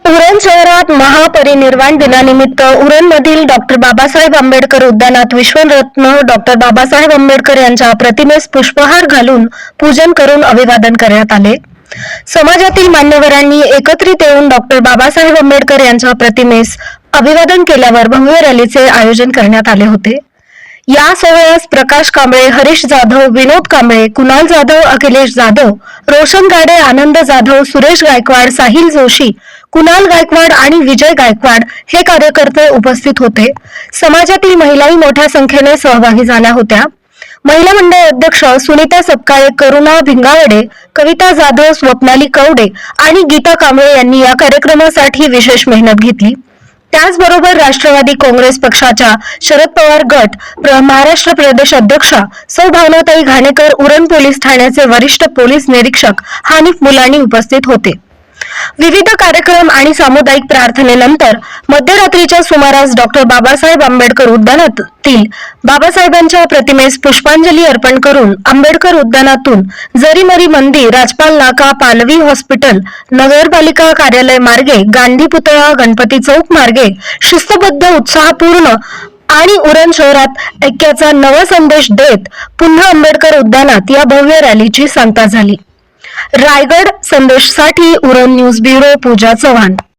उरण शहरात महापरिनिर्वाण दिनानिमित्त उरणमधील डॉक्टर बाबासाहेब आंबेडकर उद्यानात विश्वरत्न डॉक्टर बाबासाहेब आंबेडकर यांच्या प्रतिमेस पुष्पहार घालून पूजन करून अभिवादन करण्यात आले। समाजातील मान्यवरांनी एकत्रित येऊन डॉक्टर बाबासाहेब आंबेडकर यांच्या प्रतिमेस अभिवादन केल्यावर भव्य रॅलीचे आयोजन करण्यात आले होते। या सोहळ्यास प्रकाश कांबळे, हरीश जाधव, विनोद कांबळे, कुणाल जाधव, अखिलेश जाधव, रोशन गाडे, आनंद जाधव, सुरेश गायकवाड, साहिल जोशी, कुणाल गायकवाड आणि विजय गायकवाड हे कार्यकर्ते उपस्थित होते। समाजातील महिलाही मोठ्या संख्येने सहभागी झाल्या होत्या। महिला मंडळ अध्यक्ष सुनीता सपकाळे, करुणा भिंगावडे, कविता जाधव, स्वप्नाली कवडे आणि गीता कांबळे यांनी या कार्यक्रमासाठी विशेष मेहनत घेतली। त्याचबरोबर राष्ट्रवादी काँग्रेस पक्षाच्या शरद पवार गट महाराष्ट्र प्रदेश अध्यक्षा सौ भावनाताई घाणेकर, उरण पोलीस ठाण्याचे वरिष्ठ पोलीस निरीक्षक हानिफ मुलानी उपस्थित होते। विविध कार्यक्रम आणि सामुदायिक प्रार्थनेनंतर मध्यरात्रीच्या सुमारास डॉक्टर बाबासाहेब आंबेडकर उद्यानातील बाबासाहेबांच्या प्रतिमेस पुष्पांजली अर्पण करून आंबेडकर उद्यानातून जरीमरी मंदिर, राजपाल नाका, पालवी हॉस्पिटल, नगरपालिका कार्यालय मार्गे, गांधी पुतळा, गणपती चौक मार्गे शिस्तबद्ध, उत्साहपूर्ण आणि उरण शहरात ऐक्याचा नवा संदेश देत पुन्हा आंबेडकर उद्यानात या भव्य रॅलीची सांगता झाली। Raigad संदेशसाठी Uran news bureau, Pooja Chavan.